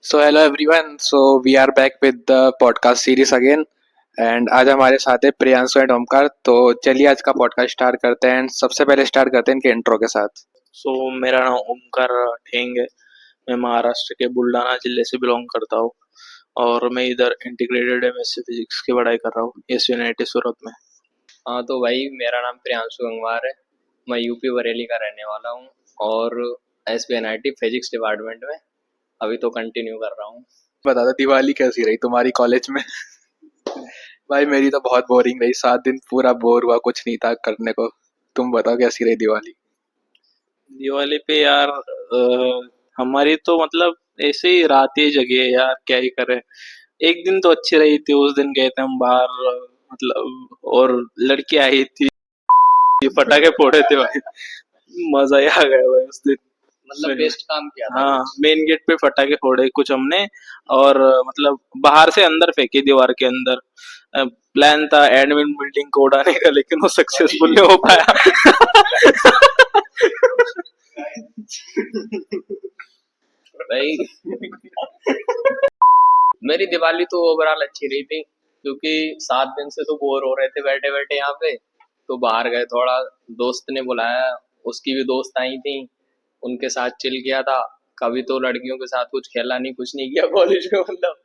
So hello everyone. So we are back with the podcast series again. And आज हमारे साथ है Priyanshu and Omkar. तो चलिए आज का पॉडकास्ट स्टार्ट करते हैं. एंड सबसे पहले स्टार्ट करते हैं इनके इंट्रो के साथ. मेरा नाम ओमकार ठेंग है. मैं महाराष्ट्र के बुल्ढाना जिले से बिलोंग करता हूँ और मैं इधर इंटीग्रेटेड एमएससी फिजिक्स की पढ़ाई कर रहा हूँ एस यूनाइटेड सूरत में. हाँ तो भाई मेरा नाम प्रियांशु गंगवार है. मैं यूपी बरेली का रहने वाला हूँ और SPNIT फिजिक्स डिपार्टमेंट में अभी तो कंटिन्यू कर रहा हूँ. बता दो दिवाली कैसी रही तुम्हारी कॉलेज में. भाई मेरी तो बहुत बोरिंग रही. 7 दिन पूरा बोर हुआ, कुछ नहीं था करने को. तुम बताओ कैसी रही दिवाली. दिवाली पे यार हमारी तो मतलब ऐसे ही रात ही जगी है यार, क्या ही करे. एक दिन तो अच्छी रही थी, उस दिन गए थे हम बाहर मतलब, और लड़की आई थी, पटाखे फोड़े थे भाई. मजा ही आ गया भाई उस दिन. मतलब बेस्ट काम किया था. हाँ, मेन गेट पे पटाखे फोड़े कुछ हमने, और मतलब बाहर से अंदर फेंके दीवार के अंदर. प्लान था एडमिन बिल्डिंग को उड़ाने का, लेकिन वो सक्सेसफुल नहीं हो पाया. भाई मेरी दिवाली तो ओवरऑल अच्छी रही थी क्योंकि 7 दिन से तो बोर हो रहे थे बैठे बैठे यहाँ पे. तो बाहर गए, थोड़ा दोस्त ने बुलाया, उसकी भी दोस्त आई थी, उनके साथ चिल किया था. कभी तो लड़कियों के साथ कुछ खेला नहीं, कुछ नहीं किया कॉलेज में. मतलब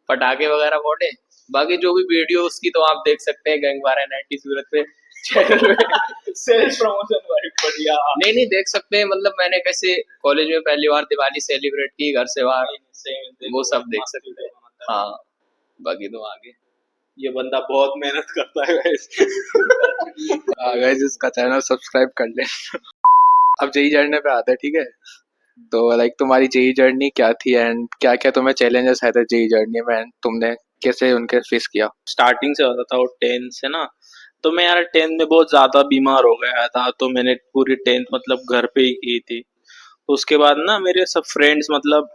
पटाखे वगैरह फोड़े. बाकी जो भी वीडियो उसकी तो आप देख सकते हैं गैंग वार NIT सूरत पे चैनल में. सेल्फ प्रमोशन भाई बढ़िया. नहीं देख सकते हैं. मतलब मैंने कैसे कॉलेज में पहली बार दिवाली सेलिब्रेट की घर से बाहर, वो सब देख सकते हैं. हाँ बाकी तो आगे ये बंदा बहुत मेहनत करता है guys. गाइस इसका चैनल सब्सक्राइब कर ले. अब जेई जर्नी पे आते हैं, ठीक है. तो लाइक तुम्हारी जेई जर्नी क्या थी एंड क्या क्या तुम्हें चैलेंजेस आए थे जेई जर्नी में एंड तुमने कैसे उनके फेस किया. स्टार्टिंग से होता था वो 10th से ना. तो मैं यार 10th में बहुत ज्यादा बीमार हो गया था, तो मैंने पूरी 10th मतलब घर पे ही की थी. तो उसके बाद ना मेरे सब फ्रेंड्स मतलब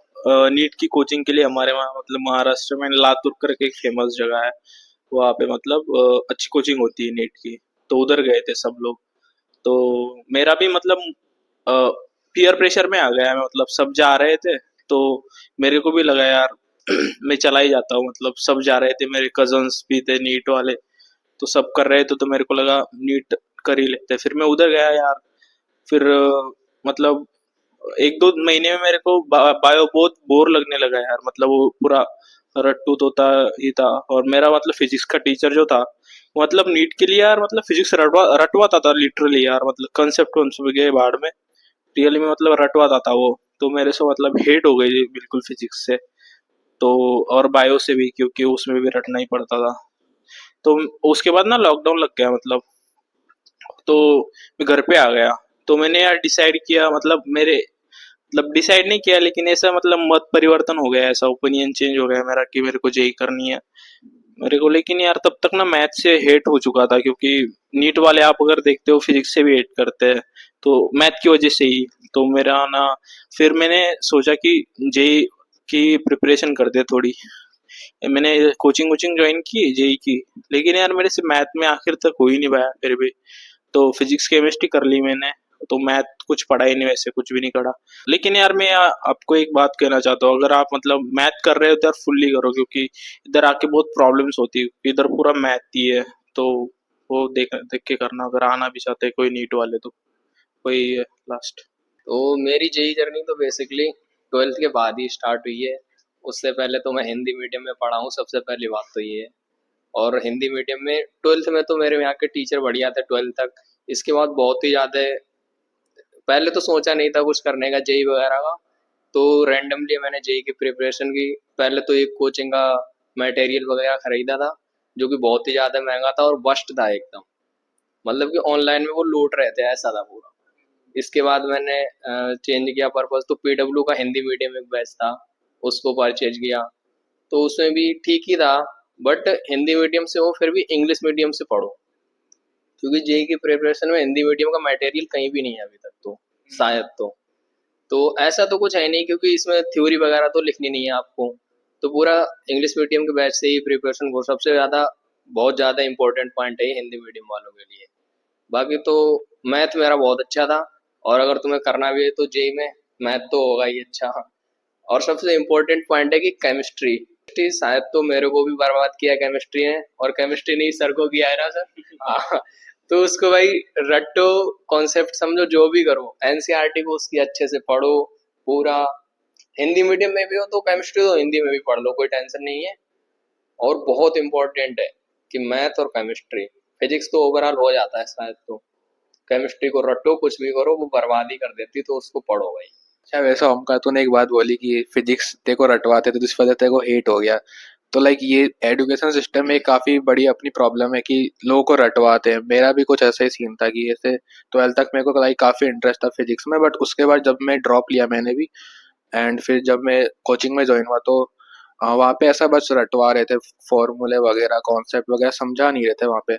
नीट की कोचिंग के लिए हमारे वहाँ मतलब महाराष्ट्र में लातूर करके एक फेमस जगह है, वहाँ पे मतलब अच्छी कोचिंग होती है नीट की. तो उधर गए थे सब लोग. तो मेरा भी मतलब पीयर प्रेशर में आ गया मैं, मतलब सब जा रहे थे तो मेरे को भी लगा यार मैं चला ही जाता हूँ. मतलब सब जा रहे थे, मेरे कजन्स भी थे नीट वाले, तो सब कर रहे थे, तो मेरे को लगा नीट कर ही लेते. फिर मैं उधर गया यार. फिर मतलब 1-2 महीने में मेरे को बायो बहुत बोर लगने लगा यार. मतलब वो पूरा रट्टू तोता ही था. और मेरा मतलब फिजिक्स का टीचर जो था, मतलब नीट के लिए यार मतलब फिजिक्स रटवाता था लिटरली यार. मतलब कंसेप्ट के बारे में रियली में मतलब रटवाता था वो. तो मेरे से मतलब हेट हो गई बिल्कुल फिजिक्स से. तो और बायो से भी, क्योंकि उसमें भी रटना ही पड़ता था. तो उसके बाद ना लॉकडाउन लग गया मतलब. तो मैं घर पे आ गया. तो मैंने यार डिसाइड किया, मतलब मेरे मतलब डिसाइड नहीं किया, लेकिन ऐसा मतलब मत परिवर्तन हो गया, ऐसा ओपिनियन चेंज हो गया मेरा कि मेरे को जेई करनी है मेरे को. लेकिन यार तब तक ना मैथ से हेट हो चुका था, क्योंकि नीट वाले आप अगर देखते हो फिजिक्स से भी हेट करते हैं, तो मैथ की वजह से ही. तो मेरा ना फिर मैंने सोचा कि जेई की प्रिपरेशन करते थोड़ी. मैंने कोचिंग वोचिंग ज्वाइन की जेई की, लेकिन यार मेरे से मैथ में आखिर तक हो ही नहीं पाया फिर भी. तो फिजिक्स केमिस्ट्री कर ली मैंने. तो मैथ कुछ पढ़ा ही नहीं, वैसे कुछ भी नहीं पढ़ा. लेकिन यार मैं आपको एक बात कहना चाहता हूँ, अगर आप मतलब मैथ कर रहे हो तो यार फुल्ली करो, क्योंकि इधर आके बहुत प्रॉब्लम्स होती है. इधर पूरा मैथ ही है. तो वो देख देख के करना, अगर आना भी चाहते हैं कोई नीट वाले तो. वही है लास्ट. तो मेरी जेई जर्नी तो बेसिकली 12th के बाद ही स्टार्ट हुई है. उससे पहले तो मैं हिंदी मीडियम में पढ़ा हूँ, सबसे पहली बात तो ये है. और हिंदी मीडियम में 12th में तो मेरे यहाँ के टीचर बढ़िया थे 12th तक. इसके बाद बहुत ही ज़्यादा, पहले तो सोचा नहीं था कुछ करने का जेई वगैरह का. तो रैंडमली मैंने जेई की प्रिपरेशन की. पहले तो एक कोचिंग का मटेरियल वगैरह खरीदा था जो कि बहुत ही ज़्यादा महंगा था और वर्स्ट था एकदम. मतलब कि ऑनलाइन में वो लूट रहे थे, ऐसा था पूरा. इसके बाद मैंने चेंज किया पर्पस, तो PW का हिंदी मीडियम एक बैच था, उसको परचेज किया. तो उसमें भी ठीक ही था, बट हिंदी मीडियम से हो फिर भी इंग्लिश मीडियम से पढ़ो, क्योंकि जेई की प्रिपरेशन में हिंदी मीडियम का मटेरियल कहीं भी नहीं है अभी तक तो, शायद तो ऐसा तो कुछ है नहीं, क्योंकि इसमें थ्योरी वगैरह तो लिखनी नहीं है आपको. तो पूरा इंग्लिश मीडियम के बैच से ही प्रिपरेशन को सबसे ज़्यादा, बहुत ज़्यादा इंपॉर्टेंट पॉइंट है हिंदी मीडियम वालों के लिए. बाकी तो मैथ मेरा बहुत अच्छा था, और अगर तुम्हें करना भी है तो जेई में मैथ तो होगा ही अच्छा. और सबसे इम्पोर्टेंट पॉइंट है कि केमिस्ट्री शायद तो मेरे को भी बर्बाद किया केमिस्ट्री ने, और केमिस्ट्री नहीं सर को किया है ना सर। हाँ, तो उसको भाई रट्टो, कॉन्सेप्ट समझो, जो भी करो एनसीईआरटी को उसकी अच्छे से पढ़ो पूरा। हिंदी मीडियम में भी हो तो केमिस्ट्री तो हिंदी में भी पढ़ लो, कोई टेंशन नहीं है। और बहुत इंपॉर्टेंट है कि मैथ और केमिस्ट्री, फिजिक्स तो ओवरऑल हो जाता है शायद, तो केमिस्ट्री को रटो, कुछ भी करो वो बर्बाद ही कर देती, तो उसको पढ़ो भाई। अच्छा वैसे ओमकार तूने एक बात बोली कि फिजिक्स तेरे को रटवाते थे तो इस वजह से तेरे को हेट हो गया। तो लाइक ये एजुकेशन सिस्टम में काफ़ी बड़ी अपनी प्रॉब्लम है कि लोगों को रटवाते हैं। मेरा भी कुछ ऐसा ही सीन था कि ऐसे 12th तक मेरे को लाइक काफ़ी इंटरेस्ट था फिजिक्स में, बट उसके बाद जब मैं ड्रॉप लिया मैंने भी, एंड फिर जब मैं कोचिंग में ज्वाइन हुआ तो वहाँ पे ऐसा बस रटवा रहे थे, फॉर्मूले वगैरह कॉन्सेप्ट वगैरह समझा नहीं रहे थे वहाँ पे।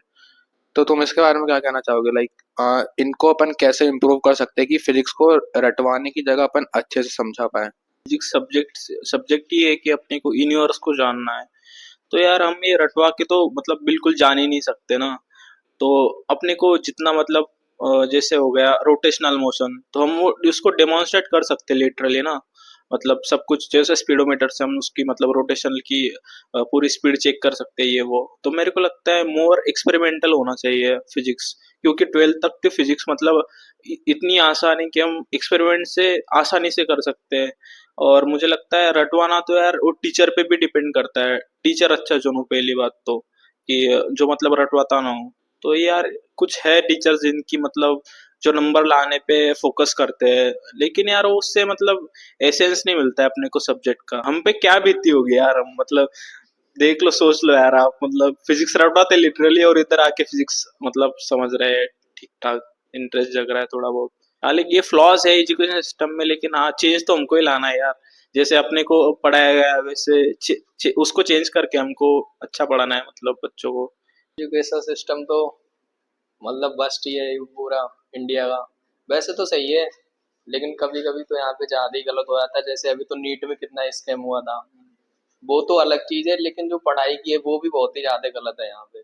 तो तुम इसके बारे में क्या कहना चाहोगे, लाइक इनको अपन कैसे इम्प्रूव कर सकते हैं कि फिजिक्स को रटवाने की जगह अपन अच्छे से समझा पाए। फिजिक्स सब्जेक्ट सब्जेक्ट ही है कि अपने को यूनिवर्स को जानना है। तो यार हम ये रटवा के तो मतलब बिल्कुल जान ही नहीं सकते ना। तो अपने को जितना मतलब जैसे हो गया रोटेशनल मोशन, तो हम वो उसको डेमोन्स्ट्रेट कर सकते हैं लिटरली ना। मतलब सब कुछ जैसे स्पीडोमीटर से हम उसकी मतलब रोटेशन की पूरी स्पीड चेक कर सकते हैं ये वो। तो मेरे को लगता है मोर एक्सपेरिमेंटल होना चाहिए फिजिक्स, क्योंकि 12th तक की फिजिक्स मतलब इतनी आसान है कि हम एक्सपेरिमेंट से आसानी से कर सकते हैं। और मुझे लगता है रटवाना तो यार वो टीचर पे भी डिपेंड करता है। टीचर अच्छा चुनो पहली बात तो, कि जो मतलब रटवाता ना हो। तो यार कुछ है टीचर्स जिनकी मतलब जो नंबर लाने पे फोकस करते हैं, लेकिन यार उससे मतलब एसेंस नहीं मिलता है अपने को सब्जेक्ट का। हम पे क्या बीती होगी यार, हम मतलब देख लो सोच लो यार आप, मतलब फिजिक्स रटवाते लिटरली और इधर आके फिजिक्स मतलब समझ रहे हैं ठीक ठाक, इंटरेस्ट जग रहा है थोड़ा बहुत। हाँ लेकिन ये फ्लॉज है एजुकेशन सिस्टम में, लेकिन हाँ चेंज तो हमको ही लाना है यार। जैसे अपने को पढ़ाया गया है वैसे उसको चेंज करके हमको अच्छा पढ़ाना है मतलब बच्चों को। एजुकेशन सिस्टम तो मतलब बस्ट ही है ये पूरा इंडिया का। वैसे तो सही है, लेकिन कभी कभी तो यहाँ पे ज़्यादा ही गलत हो जाता है। जैसे अभी तो नीट में कितना स्कैम हुआ था, वो तो अलग चीज़ है, लेकिन जो पढ़ाई की है वो भी बहुत ही ज़्यादा गलत है यहाँ पे।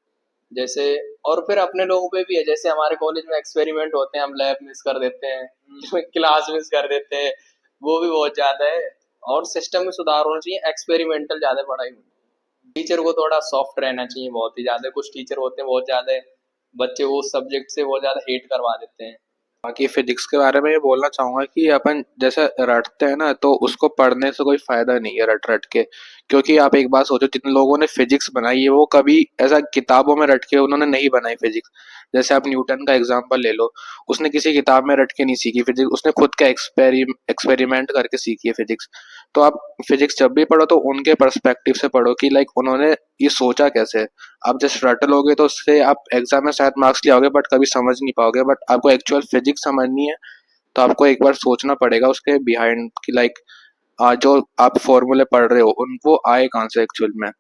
जैसे और फिर अपने लोगों पे भी है, जैसे हमारे कॉलेज में एक्सपेरिमेंट होते हैं, हम लैब मिस कर देते हैं क्लास मिस कर देते हैं, वो भी बहुत ज़्यादा है। और सिस्टम में सुधार होना चाहिए, एक्सपेरिमेंटल ज़्यादा पढ़ाई होनी। टीचर को थोड़ा सॉफ्ट रहना चाहिए बहुत ही ज़्यादा। कुछ टीचर होते हैं बहुत ज़्यादा, बच्चे वो सब्जेक्ट से बहुत ज़्यादा हेट करवा देते हैं। बाकी फिजिक्स के बारे में ये बोलना चाहूँगा कि अपन जैसे रटते हैं ना तो उसको पढ़ने से कोई फ़ायदा नहीं है रट रट के। क्योंकि आप एक बात सोचो, जिन लोगों ने फिजिक्स बनाई है वो कभी ऐसा किताबों में रट के उन्होंने नहीं बनाई फिजिक्स। जैसे आप न्यूटन का एग्जांपल ले लो, उसने किसी किताब में रट के नहीं सीखी फिजिक्स, उसने खुद का एक्सपेरिमेंट करके सीखी है फिजिक्स। तो आप फिजिक्स जब भी पढ़ो तो उनके पर्सपेक्टिव से पढ़ो कि लाइक उन्होंने ये सोचा कैसे है। आप जस्ट रट लोगे तो उससे आप एग्जाम में शायद मार्क्स ले आओगे बट कभी समझ नहीं पाओगे। बट आपको एक्चुअल फिजिक्स समझनी है तो आपको एक बार सोचना पड़ेगा उसके बिहाइंड कि लाइक जो आप फॉर्मूले पढ़ रहे हो उनको आए कहाँ से एक्चुअल में।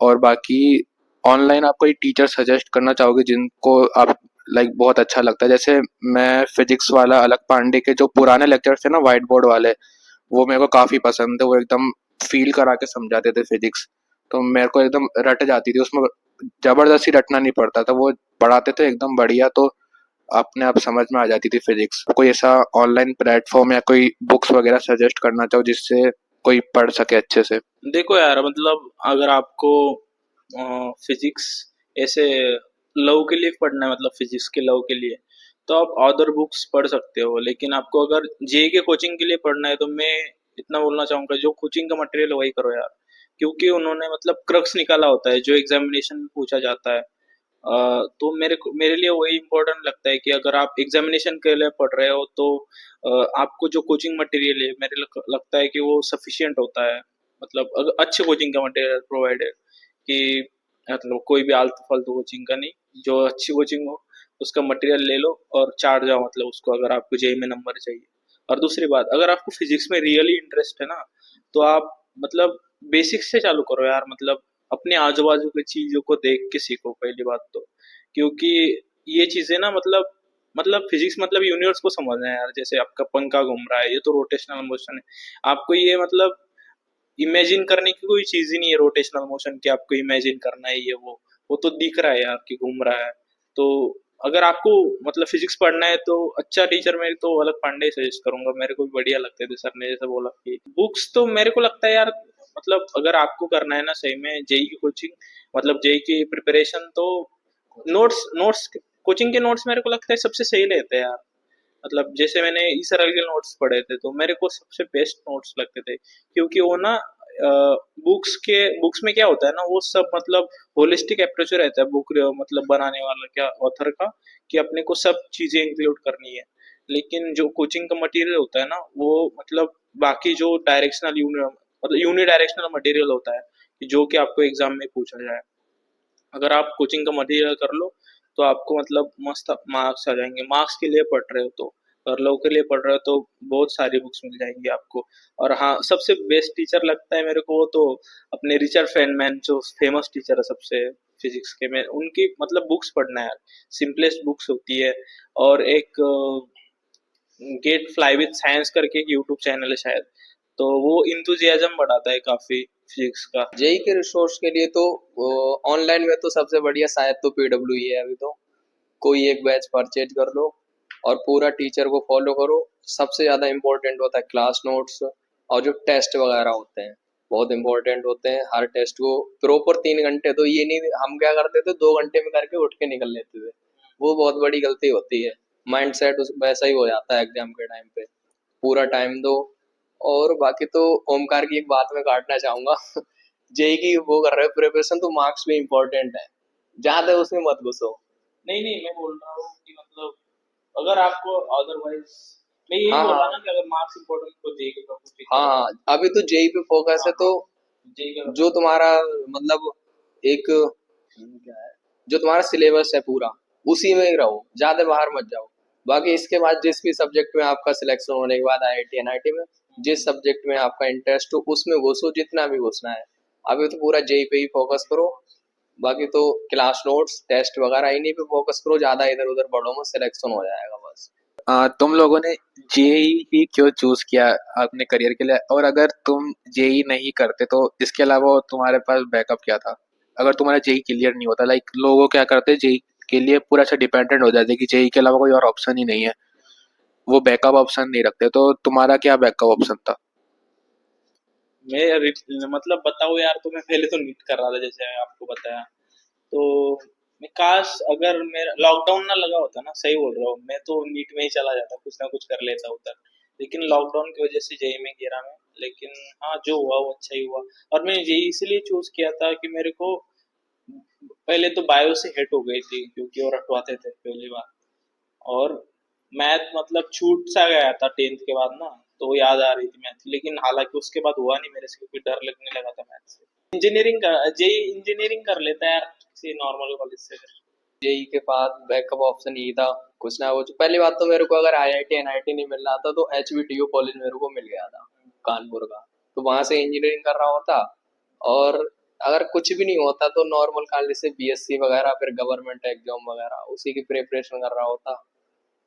और बाकी ऑनलाइन आप कोई टीचर सजेस्ट करना चाहोगे जिनको आप लाइक बहुत अच्छा लगता है। जैसे मैं फिजिक्स वाला अलग पांडे के जो पुराने लेक्चर्स थे ना वाइट बोर्ड वाले, वो मेरे को काफ़ी पसंद थे। वो एकदम फील करा के समझाते थे फिजिक्स, तो मेरे को एकदम रट जाती थी उसमें। ज़बरदस्ती रटना नहीं पड़ता था, वो पढ़ाते थे एकदम बढ़िया, तो अपने आप समझ में आ जाती थी फिजिक्स। कोई ऐसा ऑनलाइन प्लेटफॉर्म या कोई बुक्स वगैरह सजेस्ट करना चाहो जिससे कोई पढ़ सके अच्छे से। देखो यार मतलब अगर आपको फिजिक्स ऐसे लव के लिए पढ़ना है, मतलब फिजिक्स के लव के लिए, तो आप अदर बुक्स पढ़ सकते हो। लेकिन आपको अगर जेई के कोचिंग के लिए पढ़ना है तो मैं इतना बोलना चाहूंगा, जो कोचिंग का मटेरियल वही करो यार। क्योंकि उन्होंने मतलब क्रक्स निकाला होता है जो एग्जामिनेशन में पूछा जाता है। तो मेरे लिए वही इम्पोर्टेंट लगता है कि अगर आप एग्जामिनेशन के लिए पढ़ रहे हो तो आपको जो कोचिंग मटेरियल है मेरे लगता है कि वो सफिशिएंट होता है। मतलब अगर अच्छे कोचिंग का मटेरियल प्रोवाइडेड, कि मतलब कोई भी आलतू फालतू कोचिंग का नहीं, जो अच्छी कोचिंग हो उसका मटेरियल ले लो और चाट जाओ मतलब उसको, अगर आपको जेई में नंबर चाहिए। और दूसरी बात, अगर आपको फिजिक्स में रियली इंटरेस्ट है ना, तो आप मतलब बेसिक्स से चालू करो यार। मतलब अपने आजू बाजू की चीजों को देख के सीखो पहली बात तो। क्योंकि ये चीजें ना मतलब फिजिक्स मतलब यूनिवर्स को समझना है यार। जैसे आपका पंखा घूम रहा है, ये तो रोटेशनल मोशन है। आपको ये मतलब इमेजिन करने की कोई चीज ही नहीं है रोटेशनल मोशन की, आपको इमेजिन करना है ये वो तो दिख रहा है यार कि घूम रहा है। तो अगर आपको मतलब फिजिक्स पढ़ना है तो अच्छा टीचर मैं तो अलग पांडे सजेस्ट करूंगा, मेरे को भी बढ़िया लगते थे सर ने जैसे बोला कि बुक्स तो मेरे को लगता है यार, मतलब अगर आपको करना है ना सही में जेई की कोचिंग, मतलब जेई की प्रिपरेशन, तो नोट्स नोट्स कोचिंग के नोट्स मेरे को लगता है सबसे सही रहते हैं यार। मतलब जैसे मैंने इसराइल के नोट्स पढ़े थे तो मेरे को सबसे बेस्ट नोट्स लगते थे, क्योंकि वो ना बुक्स में क्या होता है ना, वो सब मतलब होलिस्टिक अप्रोच रहता है बुक मतलब बनाने वाला क्या ऑथर का, कि अपने को सब चीजें इंक्लूड करनी है। लेकिन जो कोचिंग का मटेरियल होता है ना वो मतलब बाकी जो डायरेक्शनल मतलब यूनि डायरेक्शनल मटेरियल होता है, कि जो कि आपको एग्जाम में पूछा जाए। अगर आप कोचिंग का मटेरियल कर लो तो आपको मतलब मस्त मार्क्स आ जाएंगे, मार्क्स के लिए पढ़ रहे हो तो, और लोग के लिए पढ़ रहे हो तो बहुत सारी बुक्स मिल जाएंगी आपको। और हाँ, सबसे बेस्ट टीचर लगता है मेरे को वो तो अपने रिचर्ड फेनमैन, जो फेमस टीचर है सबसे फिजिक्स के, में उनकी मतलब बुक्स पढ़ना है यार, सिंपलेस्ट बुक्स होती है। और एक गेट फ्लाई विथ साइंस करके एक यूट्यूब चैनल है शायद, तो वो इंथुजियाज्म बढ़ाता है काफी फिजिक्स का। जेई के रिसोर्स के लिए तो ऑनलाइन में तो सबसे बढ़िया शायद तो पीडब्ल्यू ही है अभी तो। कोई एक बैच परचेज कर लो और पूरा टीचर को फॉलो करो। सबसे ज़्यादा इम्पोर्टेंट होता है क्लास नोट्स, और जो टेस्ट वगैरह होते हैं बहुत इम्पोर्टेंट होते हैं। हर टेस्ट को प्रॉपर 3 घंटे, तो ये नहीं हम क्या करते थे 2 घंटे में करके उठ के निकल लेते थे, वो बहुत बड़ी गलती होती है। माइंड सेट वैसा ही हो जाता है एग्जाम के टाइम पे। पूरा टाइम दो। और बाकी तो ओमकार की एक बात मैं काटना चाहूंगा जेई की वो कर रहे हो प्रिपरेशन, तो मार्क्स भी इम्पोर्टेंट है, ज्यादा उसमें मत घुसो। नहीं नहीं, मैं बोल रहा हूँ कि मतलब अगर आपको अदरवाइज, मैं यही हाँ बोल रहा हाँ ना कि अगर मार्क्स इम्पोर्टेंट तो जेई का कुछ हाँ चलेगा। हाँ, अभी तो जेई पे फोकस हाँ है, तो हाँ, जेई का जो बता। तुम्हारा मतलब एक क्या है, जो तुम्हारा सिलेबस है पूरा उसी में ही रहो, ज्यादा बाहर मत जाओ। बाकी इसके बाद जिस भी सब्जेक्ट में आपका सिलेक्शन होने के बाद आईआईटी एनआईटी में जिस सब्जेक्ट में आपका इंटरेस्ट हो उसमें घुसो, जितना भी घुसना है। अभी तो पूरा जेई पे ही फोकस करो। बाकी तो क्लास नोट्स टेस्ट वगैरह इन्हीं पे फोकस करो, ज्यादा इधर उधर बढ़ो मत, सिलेक्शन हो जाएगा बस। तुम लोगों ने जेई ही क्यों चूज किया अपने करियर के लिए, और अगर तुम जेई नहीं करते तो इसके अलावा तुम्हारे पास बैकअप क्या था? अगर तुम्हारा जेई क्लियर नहीं होता, लाइक लोगों क्या करते जेई के लिए पूरा अच्छा डिपेंडेंट हो जाते कि जेई के अलावा कोई और ऑप्शन ही नहीं है, वो बैकअप ऑप्शन नहीं रखते, तो तुम्हारा क्या बैकअप ऑप्शन था? मतलब बताओ यार, तो मैं पहले तो नीट कर रहा था जैसे आपको बताया, तो मैं काश अगर मेरा लॉकडाउन ना लगा होता ना, सही बोल रहा हूँ, मैं तो नीट में ही चला जाता, कुछ ना कुछ कर लेता उधर। लेकिन लॉकडाउन की वजह से जेई में गिरा मैं। लेकिन हाँ, जो हुआ वो अच्छा ही हुआ। और मैंने जेई इसलिए चूज किया था कि मेरे को पहले तो बायो से हिट हो गई थी, क्योंकि वो रटवाते थे पहली बार। और मैथ मतलब छूट सा गया था टेंथ के बाद ना, तो वो याद आ रही थी मैथ, लेकिन हालांकि उसके बाद हुआ नहीं मेरे से, क्योंकि डर लगने लगा था मैथ से। इंजीनियरिंग का जेई इंजीनियरिंग कर लेता है यार किसी नॉर्मल कॉलेज से फिर। जेई के बाद बैकअप ऑप्शन यही था, कुछ ना कुछ। पहली बात तो मेरे को अगर आईआईटी एनआईटी नहीं मिल रहा था तो एचबीटीयू कॉलेज मेरे को मिल गया था कानपुर का, तो वहां से इंजीनियरिंग कर रहा होता। और अगर कुछ भी नहीं होता तो नॉर्मल कॉलेज से बीएससी वगैरह, फिर गवर्नमेंट एग्जाम वगैरह उसी की प्रिपरेशन कर रहा होता।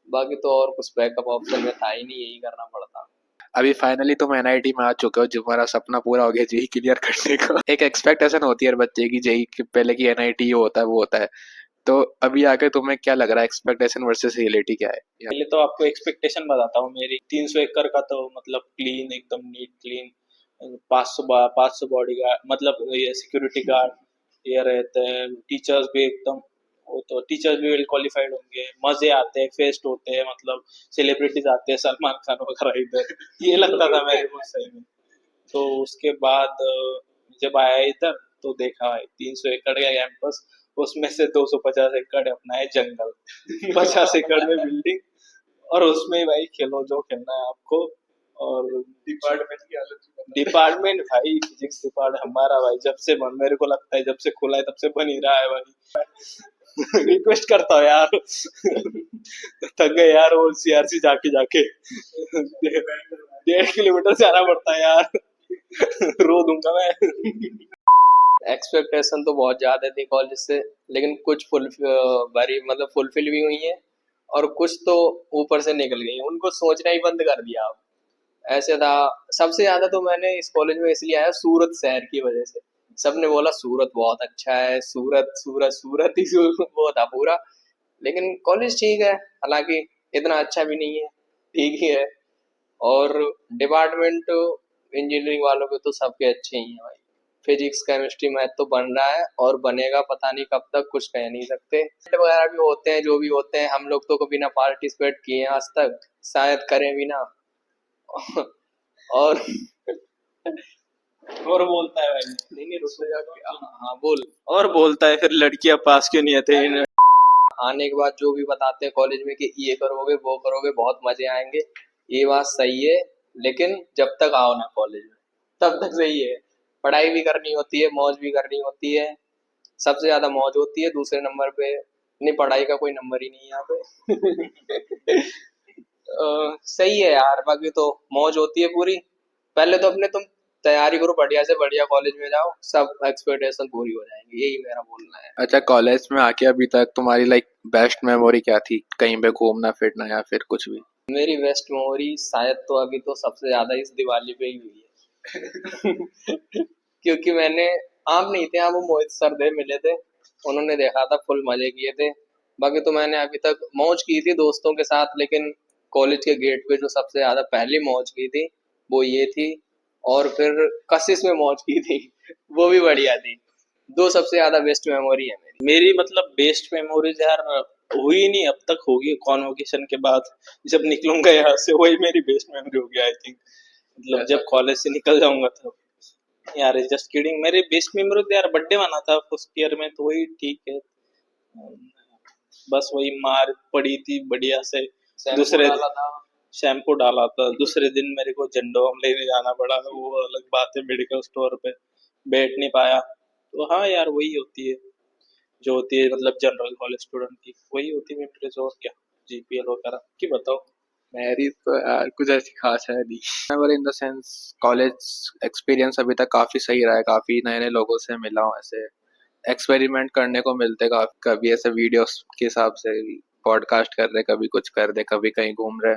बाकी तो और कुछ बैकअप ऑप्शन में था ही नहीं, यही करना पड़ता। अभी फाइनली तुम एनआईटी में आ चुके हो, जो तुम्हारा सपना पूरा हो गया जेई क्लियर करने का। एक एक्सपेक्टेशन होती है हर बच्चे की जेई के पहले की एनआईटी ये होता है वो होता है, तो अभी आके तुम्हें क्या लग रहा है, एक्सपेक्टेशन वर्सेस रियलिटी क्या है? पहले तो आपको एक्सपेक्टेशन बताता हूँ मेरी। 300 एकड़ का तो मतलब क्लीन, एकदम नीट क्लीन, 500 बॉडी गार्ड, मतलब ये सिक्योरिटी गार्ड ये रहते हैं, टीचर्स भी एकदम, वो तो टीचर्स भी वेल क्वालिफाइड होंगे, मजे आते हैं, फेस्ट होते हैं, मतलब सेलिब्रिटीज आते हैं, सलमान खान वगैरह इधर, ये लगता था मेरे को सही में। तो उसके बाद जब आया इधर तो देखा भाई 300 एकड़ का कैंपस, उसमें से 250 एकड़ अपना है जंगल, 50 एकड़ में बिल्डिंग, और उसमें ही भाई खेलो जो खेलना है आपको। और डिपार्टमेंट भाई फिजिक्स डिपार्टमेंट हमारा भाई जब से बन, मेरे को लगता है जब से खुला है तब से बन ही रहा है भाई। रिक्वेस्ट करता हूँ यार, थक गए यार वो सीआरसी जाके जाके, 1.5 किलोमीटर जाना पड़ता है यार, रो दूंगा मैं। एक्सपेक्टेशन तो बहुत ज्यादा थी कॉलेज से, लेकिन कुछ भरी मतलब फुलफिल भी हुई है, और कुछ तो ऊपर से निकल गई, उनको सोचना ही बंद कर दिया अब। ऐसे था। सबसे ज्यादा तो मैंने इस कॉलेज में इसलिए आया सूरत शहर की वजह से। सबने बोला सूरत बहुत अच्छा है, सूरत सूरत सूरत ही वो था पूरा। लेकिन कॉलेज ठीक है, हालांकि इतना अच्छा भी नहीं है, ठीक ही है। और डिपार्टमेंट इंजीनियरिंग वालों के तो सबके अच्छे ही हैं भाई। फिजिक्स केमिस्ट्री मैथ तो बन रहा है और बनेगा, पता नहीं कब तक, कुछ कह नहीं सकते। वगैरह भी होते हैं, जो भी होते हैं, हम लोग तो कभी ना पार्टिसिपेट किए हैं आज तक, शायद करें भी ना। और और बोलता है भाई, नहीं नहीं, रुक जा। हाँ हाँ, बोल। और बोलता है फिर लड़कियां पास क्यों नहीं आते इन। आने के बाद जो भी बताते हैं कॉलेज में कि ये करोगे वो करोगे बहुत मजे आएंगे, ये बात सही है। लेकिन जब तक आओ ना कॉलेज में, तब तक सही है। पढ़ाई भी करनी होती है, मौज भी करनी होती है। सबसे ज्यादा मौज होती है, दूसरे नंबर पे नहीं, पढ़ाई का कोई नंबर ही नहीं है यहाँ पे। सही है यार, बाकी तो मौज होती है पूरी। पहले तो अपने तुम तैयारी करो, बढ़िया से बढ़िया कॉलेज में जाओ, सब एक्सपेक्टेशन पूरी हो जाएंगी, यही मेरा बोलना है। अच्छा, कॉलेज में आके अभी तक तुम्हारी लाइक बेस्ट मेमोरी क्या थी, कहीं पे घूमना फिरना या फिर कुछ भी? मेरी बेस्ट मेमोरी शायद तो अभी तो सबसे ज्यादा इस दिवाली पे ही हुई है। क्योंकि मैंने, आप नहीं थे, आप वो मोहित सर थे, मिले थे, उन्होंने देखा था, फुल मजे किए थे। बाकी तो मैंने अभी तक मौज की थी दोस्तों के साथ, लेकिन कॉलेज के गेट पे जो सबसे ज्यादा पहली मौज की थी वो ये थी। और फिर कशिश में मौज की थी, वो भी बढ़िया थी। दो सबसे ज्यादा बेस्ट मेमोरी है मेरी। मेरी मतलब बेस्ट मेमोरीज यार हुई नहीं, अब तक होगी कॉन्वोकेशन के बाद जब निकलूंगा यहाँ से, वही मेरी बेस्ट मेमोरी होगी आई थिंक। मतलब जब कॉलेज से निकल जाऊंगा तब। यार जस्ट किडिंग, मेरी बेस्ट मेमोरी तो यार बर्थडे मना था फर्स्ट ईयर में, तो वही ठीक है। बस वही मार पड़ी थी बढ़िया से। शैम्पू दूसरे डाला था। शैम्पू डाला था, दूसरे दिन मेरे को झंडोम लेने जाना पड़ा, वो अलग बात है, मेडिकल स्टोर पे बैठ नहीं पाया। तो हाँ यार वही होती है जो होती है, मतलब जनरल कॉलेज स्टूडेंट की वही होती है मेमोरीज, और क्या। जीपीएल वगैरह की बताओ। मेरी तो यार कुछ ऐसी खास है नहीं। Memory in the sense, college experience अभी तक काफी सही रहा है, काफी नए नए लोगों से मिला हूँ, ऐसे एक्सपेरिमेंट करने को मिलते काफी, कभी ऐसे वीडियोस के हिसाब से पॉडकास्ट कर रहे, कभी कुछ कर रहे, कभी कहीं घूम रहे,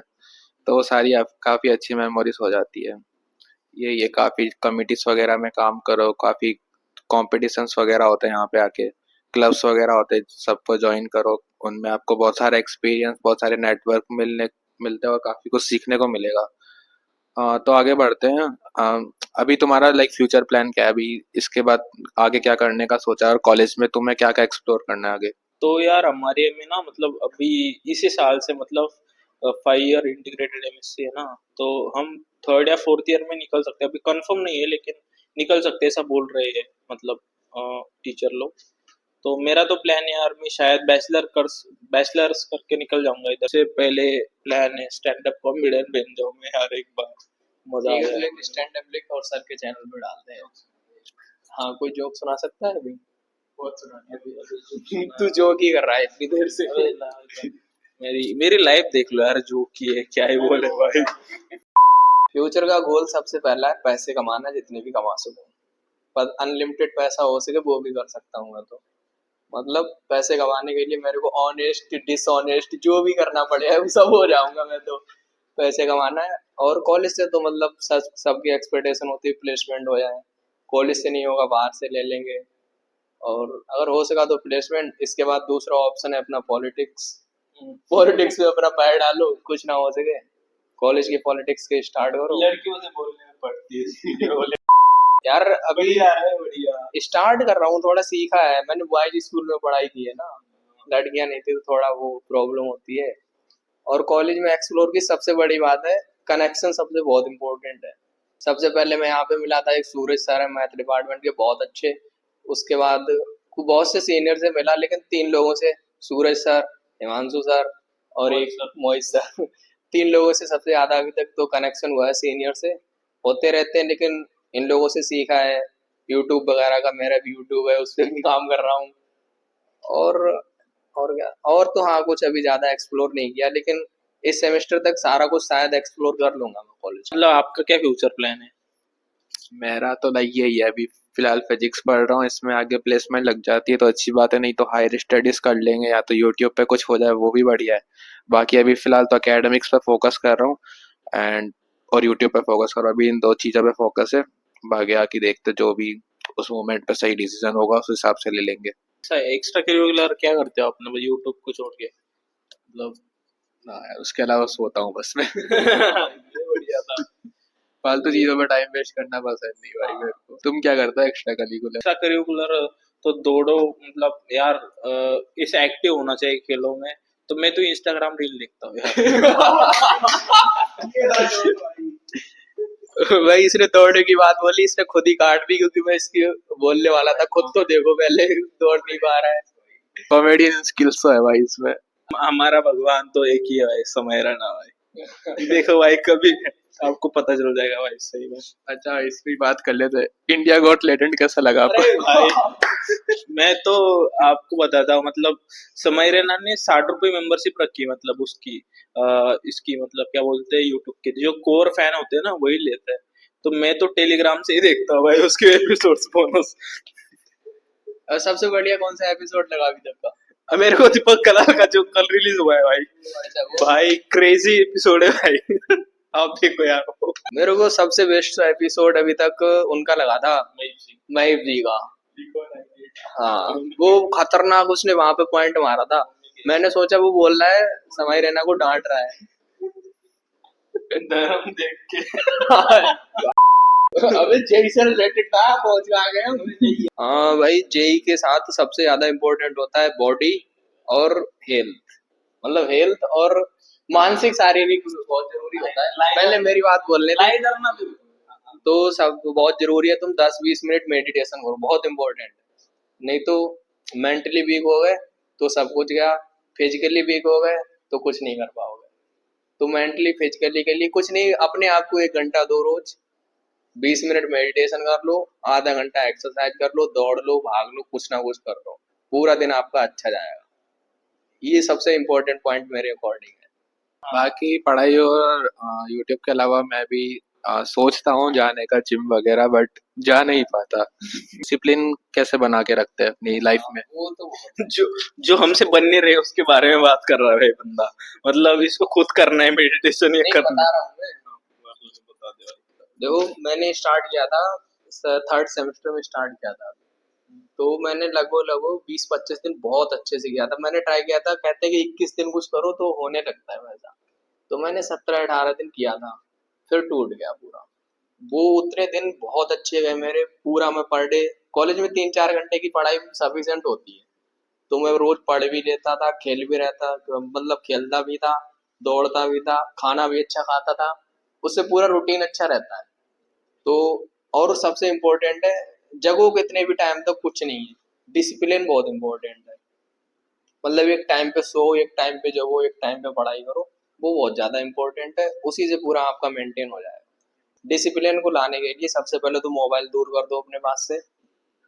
तो वो सारी काफी अच्छी मेमोरीज हो जाती है। ये काफी कमिटीज वगैरह में काम करो, काफी कॉम्पिटिशन्स वगैरह होते हैं यहाँ पे आके, क्लब्स वगैरह होते हैं, सबको ज्वाइन करो, उनमें आपको बहुत सारा एक्सपीरियंस, बहुत सारे नेटवर्क मिलते हैं और काफी कुछ सीखने को मिलेगा। तो आगे बढ़ते हैं। अभी तुम्हारा लाइक फ्यूचर प्लान क्या है, अभी इसके बाद आगे क्या करने का सोचा है, और कॉलेज में तुम्हें क्या क्या एक्सप्लोर करना है आगे? तो यार हमारे में ना मतलब अभी इसी साल से मतलब 5 ईयर इंटीग्रेटेड एमएससी है ना, तो हम थर्ड या फोर्थ ईयर में निकल सकते हैं, अभी कंफर्म नहीं है लेकिन निकल सकते हैं, ऐसा बोल रहे हैं मतलब टीचर लोग। तो मेरा तो प्लान है यार, मैं शायद बैचलर्स करके निकल जाऊंगा इधर से। पहले प्लान है स्टैंड अप कॉमेडियन बन जाऊं मैं यार एक बार, मजा आ ठीक है, जाए। तो एक स्टैंड अप लिख और सर के चैनल पे डालते हैं। हाँ, कोई जोक सुना सकता है अभी? बहुत सुना है। तू जोक ही कर रहा है इतनी देर से। मेरी मेरी लाइफ देख लो यार, जो की है क्या ही बोले भाई। फ्यूचर का गोल सबसे पहला है पैसे कमाना, जितने भी कमा सकूं। पर अनलिमिटेड पैसा हो सके वो भी कर सकता हूँ मैं तो। मतलब पैसे कमाने के लिए मेरे को ऑनेस्ट डिसऑनेस्ट जो भी करना पड़े वो सब हो जाऊंगा मैं तो। पैसे कमाना है। और कॉलेज से तो मतलब सबकी एक्सपेक्टेशन होती है प्लेसमेंट हो जाए। कॉलेज से नहीं होगा, बाहर से ले लेंगे। और अगर हो सका तो प्लेसमेंट, इसके बाद दूसरा ऑप्शन है अपना पॉलिटिक्स। पॉलिटिक्स में अपना पैर डालो, कुछ ना हो सके कॉलेज की पॉलिटिक्स के स्टार्ट करो। लड़कियों से बोलने में पड़ती है। यार अभी बढ़िया है बढ़िया। स्टार्ट कर रहा हूँ, थोड़ा सीखा है मैंने, बॉयज स्कूल में पढ़ाई की है ना, लड़कियां नहीं थी तो थोड़ा वो प्रॉब्लम होती है। और कॉलेज में एक्सप्लोर की सबसे बड़ी बात है, कनेक्शन सबसे बहुत इंपॉर्टेंट है। सबसे पहले मैं यहाँ पे मिला था, एक सूरज सर है मैथ डिपार्टमेंट के, बहुत अच्छे। उसके बाद बहुत से सीनियर से मिला, लेकिन तीन लोगों से, सूरज सर, हिमांशु सर और एक मोहित सर, तीन लोगों से सबसे ज्यादा अभी तक तो कनेक्शन हुआ है सीनियर से। होते रहते हैं, लेकिन इन लोगों से सीखा है। यूट्यूब वगैरह का, मेरा भी यूट्यूब है, उस पर भी काम कर रहा हूँ। और और क्या, और तो हाँ कुछ अभी ज्यादा एक्सप्लोर नहीं किया, लेकिन इस सेमेस्टर तक सारा कुछ शायद एक्सप्लोर कर लूंगा मैं कॉलेज। मतलब आपका क्या फ्यूचर प्लान है? मेरा तो लाइक यही है, अभी फिलहाल फिजिक्स पढ़ रहा हूँ, इसमें आगे प्लेसमेंट लग जाती है तो अच्छी बात है, नहीं तो हायर स्टडीज कर लेंगे, या तो यूट्यूब पे कुछ हो जाए वो भी बढ़िया है। बाकी अभी फिलहाल तो एकेडमिक्स पे फोकस कर रहा हूँ, एंड और यूट्यूब पे फोकस कर रहा हूँ, अभी इन दो चीज़ों पे फोकस है। बाकी आके देखते जो भी उस मोमेंट पे सही डिसीजन होगा उस हिसाब से ले लेंगे। अच्छा, एक्स्ट्रा करिकुलर क्या करते हो अपने यूट्यूब को छोड़ के? मतलब ना यार, उसके अलावा सोता हूँ बस मैं। ये बढ़िया था। फालतू चीजों में टाइम वेस्ट करना पसंद नहीं भाई मेरे को। तुम क्या करते हो एक्स्ट्रा करिकुलर? एक्स्ट्रा करिकुलर तो दौड़ो, मतलब यार इस एक्टिव होना चाहिए खेलों में। तो मैं तो इंस्टाग्राम रील देखता हूँ भाई इसने दौड़ने की बात बोली, इसने खुद ही काट दी, क्योंकि मैं इसकी बोलने वाला था। खुद तो देखो पहले, दौड़ नहीं पा रहा है। कॉमेडियन स्किल्स तो है भाई इसमें। हमारा भगवान तो एक ही है भाई, समय रहना भाई। देखो भाई, कभी आपको पता चल जाएगा भाई, सही में। अच्छा, इस पे बात कर लेते हैं। इंडिया गॉट टैलेंट कैसा लगा आपको? अरे भाई, मैं तो आपको बताता हूँ, मतलब समय रैना ने 60 रुपए मेंबरशिप रखी है, मतलब उसकी इसकी, मतलब क्या बोलते हैं, यूट्यूब के जो कोर फैन होते हैं ना, वही लेते हैं। तो मैं तो टेलीग्राम से ही देखता हूँ भाई उसके एपिसोड्स बोनस। और सबसे बढ़िया कौन सा एपिसोड लगा अभी तक का? मेरे को दीपक कलाल का जो कल रिलीज हुआ है भाई, अच्छा, वो भाई क्रेजी एपिसोड है भाई। आप देखो यार वो। मेरे को सबसे बेस्ट एपिसोड अभी तक उनका लगा था, महेश जी का। हाँ, वो खतरनाक, उसने वहां पे पॉइंट मारा था। मैंने सोचा वो बोल रहा है समय रैना को डांट रहा है। धर्म देख के। अबे जेई से रिलेटेड था, पहुंच आ गए हम। हाँ भाई, जेई के साथ सबसे ज्यादा इम्पोर्टेंट होता है बॉडी और हेल्थ। मतलब हेल्थ और मानसिक शारीरिक बहुत जरूरी होता है। पहले मेरी बात बोलने दे। तो सब बहुत जरूरी है, तुम 10-20 मिनट मेडिटेशन करो, बहुत इंपॉर्टेंट है। नहीं तो मेंटली वीक हो गए तो सब कुछ गया, फिजिकली वीक हो गए तो कुछ नहीं कर पाओगे। तो मेंटली फिजिकली के लिए कुछ नहीं, अपने आप को 1 घंटा दो रोज, 20 मिनट मेडिटेशन कर लो, आधा घंटा एक्सरसाइज कर लो, दौड़ लो, भाग लो, कुछ ना कुछ कर लो, पूरा दिन आपका अच्छा जाएगा। ये सबसे इम्पोर्टेंट पॉइंट मेरे अकॉर्डिंग है। बाकी पढ़ाई और यूट्यूब के अलावा मैं भी सोचता हूँ जाने का जिम वगैरह, बट जा नहीं पाता। डिसिप्लिन कैसे बना के रखते हैं अपनी लाइफ में? वो तो जो जो हमसे बन नहीं रहे उसके बारे में बात कर रहा है बंदा। मतलब इसको खुद करना है मेडिटेशन, ये नहीं करना बता है। रहा हूँ मैं। देखो, मैंने स्टार्ट किया था, थर्ड सेमेस्टर में स्टार्ट किया था। तो मैंने लगभग लगभग 20-25 दिन बहुत अच्छे से किया था। मैंने ट्राई किया था, कहते हैं कि 21 दिन कुछ करो तो होने लगता है वैसा। तो मैंने 17-18 दिन किया था, फिर टूट गया पूरा। वो उतने दिन बहुत अच्छे गए मेरे, पूरा मैं पर डे, कॉलेज में 3-4 घंटे की पढ़ाई सफिशिएंट होती है। तो मैं रोज पढ़ भी लेता था, खेल भी रहता, मतलब खेलता भी था, दौड़ता भी था, खाना भी अच्छा खाता था। उससे पूरा रूटीन अच्छा रहता है। तो और सबसे इम्पोर्टेंट है, जगो कितने भी टाइम तक कुछ नहीं है, डिसिप्लिन बहुत इम्पोर्टेंट है। मतलब एक टाइम पे सो, एक टाइम पे जगो, एक टाइम पे पढ़ाई करो, वो बहुत ज्यादा इम्पोर्टेंट है। उसी से पूरा आपका मेंटेन हो जाएगा। डिसिप्लिन को लाने के लिए सबसे पहले तो मोबाइल दूर कर दो अपने पास से।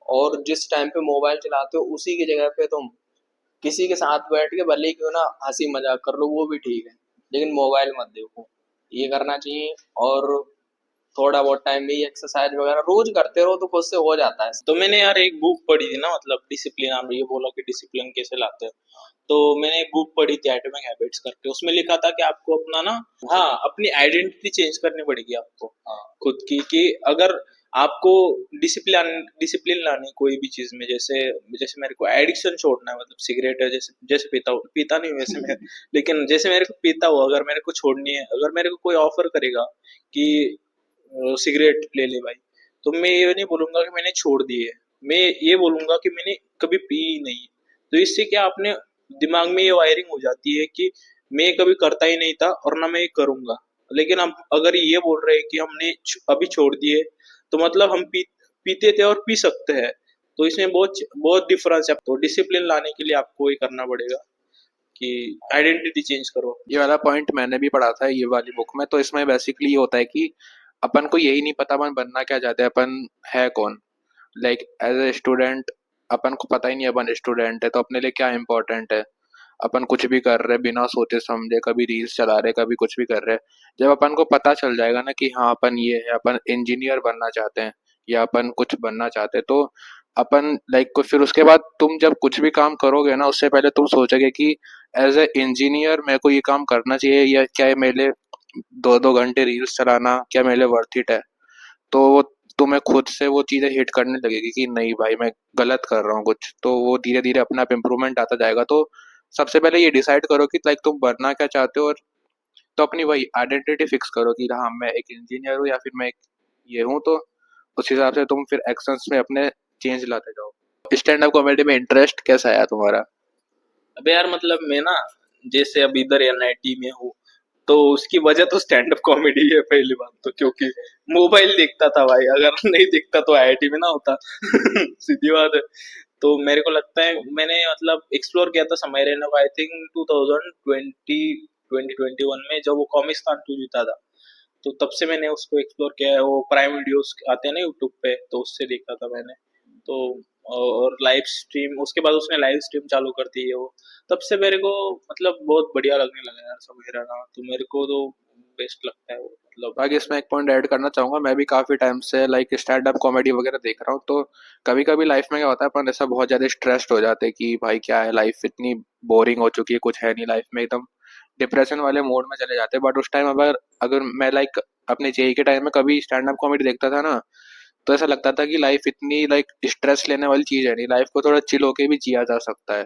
और जिस टाइम पे मोबाइल चलाते हो उसी की जगह पे तुम किसी के साथ बैठ के भले ही क्यों ना हंसी मजाक कर लो, वो भी ठीक है, लेकिन मोबाइल मत देखो, ये करना चाहिए। और थोड़ा बहुत टाइम में एक्सरसाइज वगैरह रोज करते रहो तो खुद से हो जाता है। तो मैंने यार एक बुक पढ़ी थी ना, मतलब डिसिप्लिन, आप ये बोला कि डिसिप्लिन कैसे लाते हैं। तो मैंने एक बुक पढ़ी थी एटॉमिक हैबिट्स करके, उसमें लिखा था कि आपको अपना ना, हाँ, अपनी आइडेंटिटी चेंज करनी पड़ेगी आपको, खुद की, कि अगर आपको डिसिप्लिन डिसिप्लिन लानी कोई भी चीज में, जैसे जैसे मेरे को एडिक्शन छोड़ना है, मतलब सिगरेट है, जैसे जैसे पीता नहीं वैसे मैं, लेकिन जैसे मेरे को पीता हुआ अगर मेरे को छोड़नी है, अगर मेरे को कोई ऑफर करेगा कि सिगरेट ले ले भाई, तो मैं ये नहीं बोलूंगा कि मैंने छोड़ दी है, मैं ये बोलूंगा कि मैंने कभी पी ही नहीं। तो इससे क्या, अपने दिमाग में ये वायरिंग हो जाती है कि मैं कभी करता ही नहीं था और ना मैं ये करूंगा। लेकिन हम अगर ये बोल रहे हैं कि हमने अभी छोड़ दिए, तो मतलब हम पीते थे और पी सकते हैं। तो इसमें बहुत बहुत डिफरेंस है। तो डिसिप्लिन लाने के लिए आपको ये करना पड़ेगा कि आइडेंटिटी चेंज करो। ये वाला पॉइंट मैंने भी पढ़ा था ये वाली बुक में। तो इसमें बेसिकली ये होता है कि अपन को यही नहीं पता अपन बनना क्या चाहते हैं, अपन है कौन। लाइक एज ए स्टूडेंट अपन को पता ही नहीं अपन स्टूडेंट है तो अपने लिए क्या इम्पोर्टेंट है। अपन कुछ भी कर रहे बिना सोचे समझे, कभी रील्स चला रहे, कभी कुछ भी कर रहे। जब अपन को पता चल जाएगा ना कि हाँ अपन ये है, अपन इंजीनियर बनना चाहते हैं या अपन कुछ बनना चाहते हैं, तो अपन लाइक को फिर उसके बाद तुम जब कुछ भी काम करोगे ना, उससे पहले तुम सोचोगे कि एज ए इंजीनियर मेरे को ये काम करना चाहिए या क्या ये मेरे लिए 2-2 घंटे रील्स चलाना क्या मेरे लिए वर्थ इट है। तो वो तुम्हें खुद से वो चीज़ें हिट करने लगेगी कि नहीं भाई मैं गलत कर रहा हूँ कुछ, तो वो धीरे धीरे अपना आप इम्प्रूवमेंट आता जाएगा। तो सबसे पहले ये डिसाइड करो कि लाइक तुम बनना क्या चाहते हो, और तो अपनी वही आइडेंटिटी फिक्स करो कि हाँ मैं एक इंजीनियर हूँ या फिर मैं एक ये हूँ, तो उस हिसाब से तुम फिर एक्शंस में अपने चेंज लाते जाओ। स्टैंड अप कॉमेडी में इंटरेस्ट कैसा आया तुम्हारा? अबे यार मतलब मैं ना जैसे अब इधर एनआईटी में हूँ, तो उसकी वजह तो स्टैंड अप कॉमेडी है पहली बात तो, क्योंकि मोबाइल देखता था भाई, अगर नहीं देखता तो आईआईटी में ना होता। सीधी बात है। तो मेरे को लगता है मैंने मतलब एक्सप्लोर किया था समय रहना को आई थिंक 2020 2021 में, जब वो कॉमिस्तान 2 जीता था। तो तब से मैंने उसको एक्सप्लोर किया है। वो प्राइम वीडियोस आते हैं ना यूट्यूब पे, तो उससे देखा था मैंने। तो और लाइव स्ट्रीम उसके बाद उसने लाइव स्ट्रीम चालू कर दी है वो। तब से मेरे को मतलब बहुत बढ़िया लगने लगा यार समय रहना, तो मेरे को तो बेस्ट लगता है वो मतलब। बाकी इसमें एक पॉइंट ऐड करना चाहूँगा, मैं भी काफ़ी टाइम से लाइक स्टैंड अप कॉमेडी वगैरह देख रहा हूँ। तो कभी कभी लाइफ में क्या होता है, अपन ऐसा बहुत ज़्यादा स्ट्रेस्ड हो जाते हैं कि भाई क्या है, लाइफ इतनी बोरिंग हो चुकी है, कुछ है नहीं लाइफ में, एकदम डिप्रेशन वाले मोड में चले जाते हैं। बट उस टाइम अगर अगर मैं लाइक अपने जेई के टाइम में कभी स्टैंड अप कॉमेडी देखता था ना, तो ऐसा लगता था कि लाइफ इतनी लाइक स्ट्रेस लेने वाली चीज़ है नहीं, लाइफ को थोड़ा चिल होके भी जिया जा सकता है।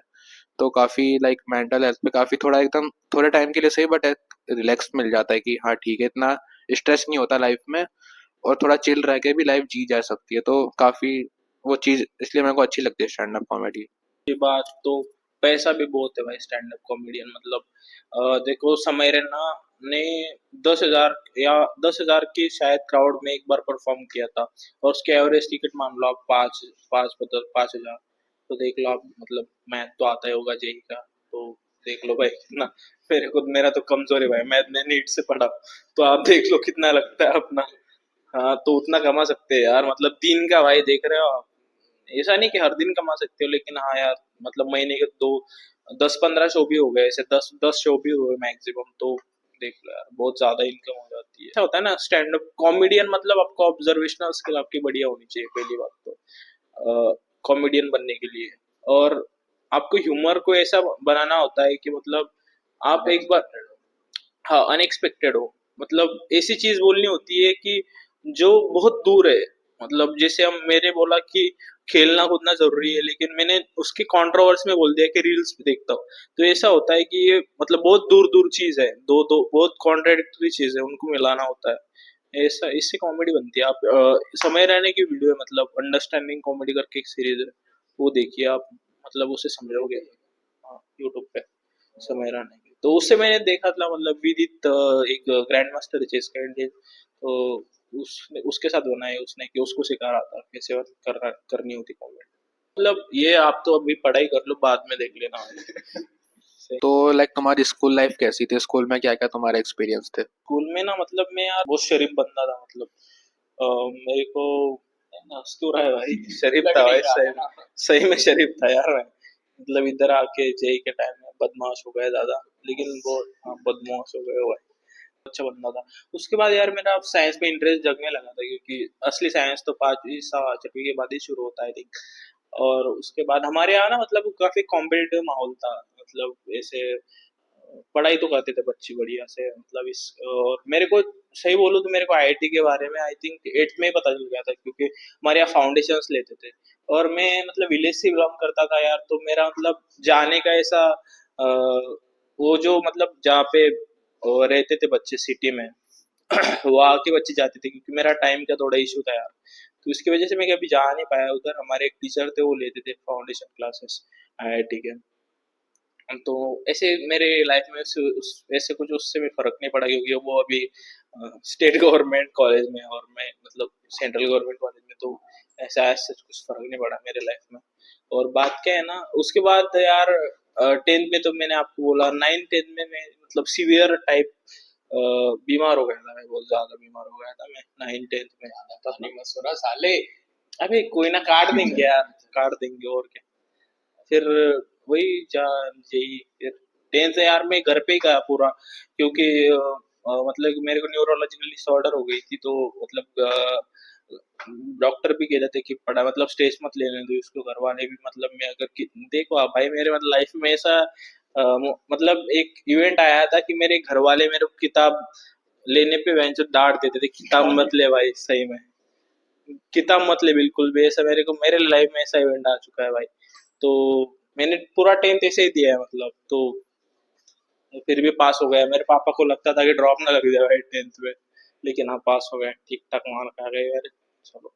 तो काफ़ी लाइक मेंटल हेल्थ पे काफ़ी थोड़ा एकदम थोड़े टाइम के लिए सही, बट रिलैक्स मिल जाता है कि हाँ ठीक है, इतना स्ट्रेस नहीं होता लाइफ में, और थोड़ा चिल रह के भी लाइफ जी जा सकती है। तो काफ़ी वो चीज़ इसलिए मेरे को अच्छी लगती है स्टैंड अप कॉमेडी। ये बात तो, पैसा भी बहुत है भाई स्टैंड अप कॉमेडियन मतलब। देखो समय रैना ने 10,000 या 10,000 की शायद क्राउड में एक बार परफॉर्म किया था, और उसके एवरेज टिकट मान लो आप पाँच पाँच मतलब 5,000। तो देख लो आप मतलब, मैथ तो आता ही होगा जेई का, तो देख लो भाई कितना। मेरा तो कमजोर है भाई, मैं नीट से पढ़ा, तो आप देख लो कितना लगता है अपना। हाँ तो उतना कमा सकते हैं यार, मतलब दिन का भाई देख रहे हो आप। ऐसा नहीं कि हर दिन कमा सकते हो, लेकिन हाँ यार मतलब महीने के दो 10-15 शो भी हो गए, ऐसे 10-10 शो भी हुए मैक्सिमम, तो देख लो यार बहुत ज्यादा इनकम हो जाती है। ऐसा होता है ना स्टैंड अप कॉमेडियन मतलब आपको ऑब्जर्वेशनल स्किल आपकी बढ़िया होनी चाहिए पहली बात तो कॉमेडियन बनने के लिए। और आपको ह्यूमर को ऐसा बनाना होता है कि मतलब आप एक बार, हाँ अनएक्सपेक्टेड हो, मतलब ऐसी चीज बोलनी होती है कि जो बहुत दूर है। मतलब जैसे हम मेरे बोला कि खेलना कूदना जरूरी है, लेकिन मैंने उसके कंट्रोवर्स में बोल दिया कि रील्स भी देखता हूँ। तो ऐसा होता है कि ये मतलब बहुत दूर दूर चीज है, दो दो बहुत कॉन्ट्राडिक्टरी चीज है, उनको मिलाना होता है। ऐसा इससे कॉमेडी बनती है। आप समय रहने की वीडियो है मतलब अंडरस्टैंडिंग कॉमेडी करके एक सीरीज है, वो देखिए आप, मतलब उसे समझोगे। हाँ यूट्यूब पे समय रहने की, तो उससे मैंने देखा था मतलब विदित एक ग्रैंड मास्टर है चेस का इंडियन, तो उसने उसके साथ बनाए उसने, कि उसको सिखा रहा था कैसे करनी होती कॉमेडी। मतलब ये आप तो अभी पढ़ाई कर लो, बाद में देख लेना। तो लाइक तुम्हारी स्कूल लाइफ कैसी थी? स्कूल में क्या क्या तुम्हारे एक्सपीरियंस थे? स्कूल में ना मतलब मैं यार बहुत शरीफ बंदा था मतलब। मेरे को हंस क्यों रहा है भाई, शरीफ था भाई, सही सही में शरीफ था यार मैं। मतलब इधर आके जेई के टाइम में बदमाश हो गया ज्यादा, लेकिन वो हाँ, बदमाश हो गए हुआ है। अच्छा बंदा था। उसके बाद यार मेरा साइंस में इंटरेस्ट जगने लगा था, क्योंकि असली साइंस तो 5वीं 6वीं के बाद ही शुरू होता है आई थिंक। और उसके बाद हमारे यहाँ ना मतलब काफी कॉम्पिटिटिव माहौल था, मतलब ऐसे पढ़ाई तो करते थे बच्चे बढ़िया से मतलब इस। और मेरे को सही बोलूँ तो मेरे को आईआईटी के बारे में आई थिंक 8th में ही पता चल गया था, क्योंकि हमारे यहाँ फाउंडेशंस लेते थे। और मैं मतलब विलेज से बिलोंग करता था यार, तो मेरा मतलब जाने का ऐसा वो जो मतलब जहाँ पे रहते थे बच्चे सिटी में, वहाँ के बच्चे जाते थे, क्योंकि मेरा टाइम का थोड़ा इशू था यार। तो इसकी वजह से मैं कभी जा नहीं पाया उधर। हमारे एक टीचर थे वो लेते थे फाउंडेशन क्लासेस आईआईटी के। तो ऐसे मेरे लाइफ में ऐसे कुछ उससे भी फर्क नहीं पड़ा, क्योंकि वो अभी स्टेट गवर्नमेंट कॉलेज में है और मैं मतलब सेंट्रल गवर्नमेंट कॉलेज में, तो ऐसा ऐसे कुछ फर्क नहीं पड़ा मेरे लाइफ में। और बात क्या है ना, उसके बाद यार 10th में तो मैंने आपको बोला, 9th 10th में मैं मतलब सीवियर टाइप बीमार हो गया था। मैं बहुत ज्यादा बीमार हो गया था मैं 9th 10th में। तो नहीं मत सुना साले, अबे कोई ना काट देंगे यार, काट देंगे और क्या। फिर वही यही फिर 10th से यार मैं घर पे ही गया पूरा, क्योंकि मतलब मेरे को न्यूरोलॉजिकल डिसऑर्डर हो गई थी, तो मतलब डॉक्टर भी कहते थे कि पढ़ा मतलब स्ट्रेस मत लेने दो इसको। घर वाले भी मतलब मैं अगर देखो आप भाई मेरे मतलब लाइफ में ऐसा मतलब एक इवेंट आया था कि मेरे घर वाले मेरे को किताब लेने पे वैसे डांट देते थे, किताब मत ले भाई सही में। किताब मत ले बिल्कुल भी, ऐसा मेरे लाइफ में ऐसा इवेंट आ चुका है भाई। तो मैंने पूरा 10th ऐसे ही दिया है मतलब, तो फिर भी पास हो गया। मेरे पापा को लगता था कि ड्रॉप ना लग जाए भाई 10th में, लेकिन हाँ पास हो गए, ठीक ठाक मार्क आ गए यार। चलो,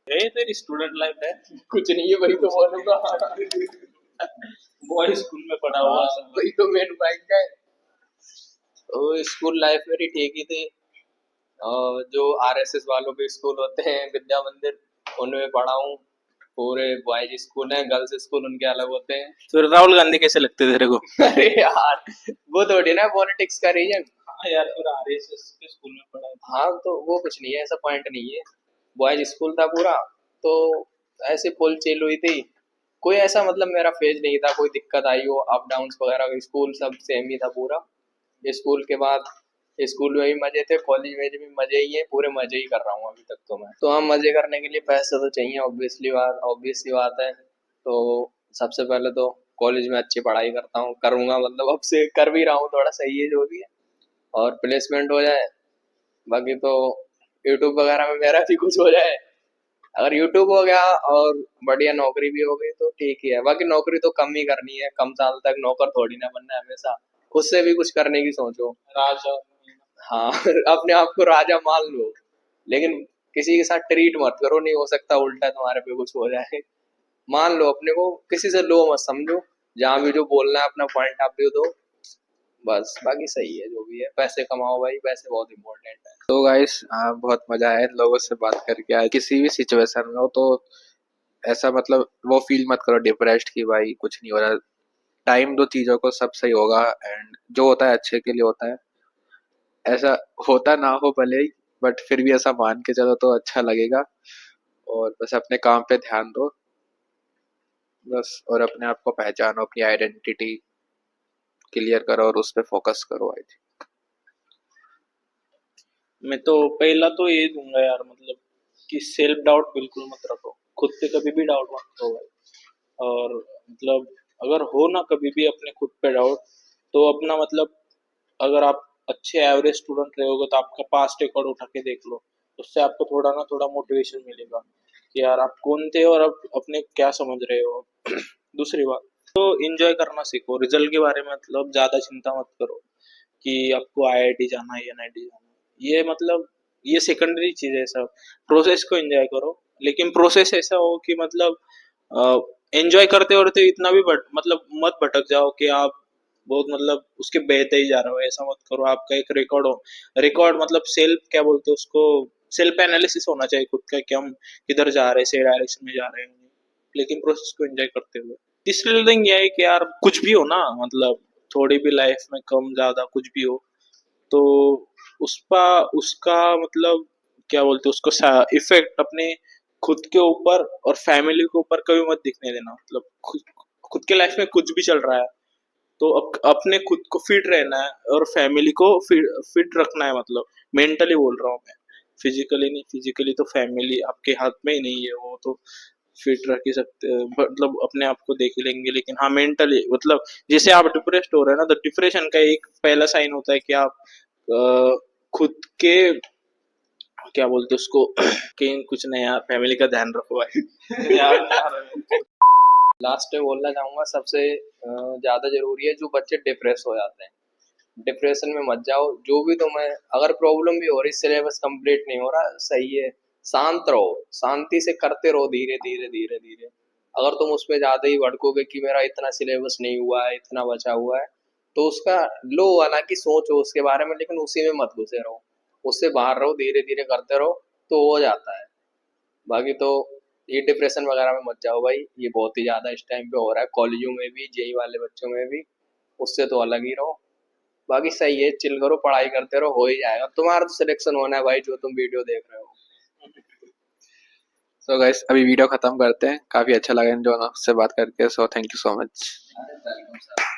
यही तेरी स्टूडेंट लाइफ है। कुछ नहीं है, वही तो बोलूंगा। बॉय स्कूल में पढ़ा हुआ हाँ, सब। वही तो मेन पॉइंट है। तो स्कूल लाइफ मेरी ठीक ही थी। और जो आरएसएस वालों के स्कूल होते हैं, विद्या मंदिर, उनमें पढ़ा हूँ। पूरे बॉयज स्कूल हैं, गर्ल्स स्कूल उनके अलग होते हैं। फिर राहुल गांधी कैसे लगते तेरे को? अरे यार, वो थोड़ी ना पॉलिटिक्स का रीजन। हाँ यार, फिर आरएसएस के स्कूल में पढ़ा है। हाँ तो वो कुछ नहीं है, ऐसा पॉइंट नहीं है। बॉयज स्कूल था पूरा, तो ऐसे फुल चिल हुई थी। कोई ऐसा मतलब मेरा फेज नहीं था, कोई दिक्कत आई हो, अप डाउन वगैरह। स्कूल सब सेम ही था पूरा। स्कूल के बाद स्कूल में भी मजे थे, कॉलेज में भी मजे ही है, पूरे मजे ही कर रहा हूँ अभी तक तो मैं। तो हम मजे करने के लिए पैसे तो चाहिए, ऑब्वियस सी बात है। तो सबसे पहले तो कॉलेज में अच्छी पढ़ाई करता हूँ, करूँगा मतलब, अब से कर भी रहा हूँ, थोड़ा सही है जो भी है। और प्लेसमेंट हो जाए, बाकी तो यूट्यूब वगैरह में मेरा भी कुछ हो जाए। अगर यूट्यूब हो गया और बढ़िया नौकरी भी हो गई तो ठीक ही है। बाकी नौकरी तो कम ही करनी है, कम साल तक नौकर थोड़ी ना बनना है हमेशा। उससे भी कुछ करने की सोचो। राजा। हाँ, अपने आप को राजा मान लो, लेकिन किसी के साथ ट्रीट मत करो, नहीं हो सकता उल्टा तुम्हारे पे कुछ हो जाए। मान लो अपने को, किसी से लो मत समझो। जहाँ भी जो बोलना है अपना पॉइंट आप दे दो, बस बाकी सही है जो भी है। पैसे कमाओ भाई, पैसे बहुत इंपॉर्टेंट है। तो गाइस, बहुत मजा आया इन लोगों से बात करके। आज किसी भी सिचुएशन में हो तो ऐसा मतलब वो फील मत करो डिप्रेस्ड कि भाई कुछ नहीं हो रहा। टाइम दो चीजों को, सब सही होगा। एंड जो होता है अच्छे के लिए होता है। ऐसा होता ना हो भले ही, बट फिर भी ऐसा मान के चलो तो अच्छा लगेगा। और बस अपने काम पे ध्यान दो बस, और अपने आप को पहचानो, अपनी आइडेंटिटी क्लियर करो और उस पे फोकस करो। आई थिंक मैं तो पहला तो ये दूंगा यार, मतलब कि सेल्फ डाउट बिल्कुल मत रखो, खुद पे कभी भी डाउट मत करो भाई। और मतलब अगर हो ना कभी भी अपने खुद पे डाउट, तो अपना मतलब, अगर आप अच्छे एवरेज स्टूडेंट रहे होगे तो आपका पास्ट रिकॉर्ड उठा के देख लो। उससे आपको थोड़ा ना थोड़ा मोटिवेशन मिलेगा कि यार आप कौन थे और अब अपने क्या समझ रहे हो। दूसरी बात, तो एंजॉय करना सीखो, रिजल्ट के बारे में मतलब ज़्यादा चिंता मत करो कि आपको आईआईटी जाना है या एनआईटी जाना है। ये मतलब ये सेकेंडरी चीज़ है सब। प्रोसेस को एंजॉय करो, लेकिन प्रोसेस ऐसा हो कि मतलब एंजॉय करते करते इतना भी मतलब मत भटक जाओ कि आप बहुत मतलब उसके बहते ही जा रहे हो। ऐसा मत करो, आपका एक रिकॉर्ड हो। रिकॉर्ड मतलब सेल्फ क्या बोलते हैं उसको, सेल्फ एनालिसिस होना चाहिए खुद का कि हम किधर जा रहे हैं, सही डायरेक्शन में जा रहे हैं, लेकिन प्रोसेस को एंजॉय करते हुए। तीसरी थिंग ये है कि यार कुछ भी हो ना, मतलब थोड़ी भी लाइफ में कम ज्यादा कुछ भी हो, तो उसका उसका मतलब क्या बोलते हैं उसको, इफेक्ट अपने खुद के ऊपर और फैमिली के ऊपर कभी मत दिखने देना। मतलब खुद के लाइफ में कुछ भी चल रहा है तो अपने खुद को फिट रहना है और फैमिली को फिट रखना है। मतलब मेंटली बोल रहा हूँ मैं, फिजिकली नहीं। फिजिकली तो फैमिली आपके हाथ में ही नहीं है, वो तो फिट रख ही सकते हैं, मतलब अपने आप को देख ही लेंगे। लेकिन हाँ मेंटली मतलब जैसे आप डिप्रेस्ड हो रहे हैं ना, तो डिप्रेशन का एक पहला साइन होता है कि आप खुद के क्या बोलते हैं उसको, कि कुछ नहीं यार, फैमिली का ध्यान रखो भाई। यार लास्ट में बोलना चाहूंगा, सबसे ज्यादा जरूरी है जो बच्चे डिप्रेस हो जाते हैं, डिप्रेशन में मत जाओ। जो भी तुम्हें अगर प्रॉब्लम भी हो रही, सिलेबस कंप्लीट नहीं हो रहा, सही है, शांत रहो, शांति से करते रहो, धीरे धीरे धीरे धीरे। अगर तुम उसमें ज्यादा ही भड़कोगे कि मेरा इतना सिलेबस नहीं हुआ है, इतना बचा हुआ है, तो उसका लो, हालांकि सोचो उसके बारे में, लेकिन उसी में मत घुसे रहो, उससे बाहर रहो, धीरे धीरे करते रहो, तो हो जाता है। बाकी तो ये डिप्रेशन वगैरह में मत जाओ भाई, ये बहुत ही ज्यादा इस टाइम पे हो रहा है, कॉलेजों में भी, जेई वाले बच्चों में भी। उससे तो अलग ही रहो। बाकी सही है, चिल करो, पढ़ाई करते रहो, हो ही जाएगा। तुम्हारा तो सिलेक्शन होना है भाई, जो तुम वीडियो देख रहे हो। सो गाइस, अभी वीडियो खत्म करते हैं। काफी अच्छा लगा इन दोनों से बात करके। So thank you so much. अरे वेलकम सर।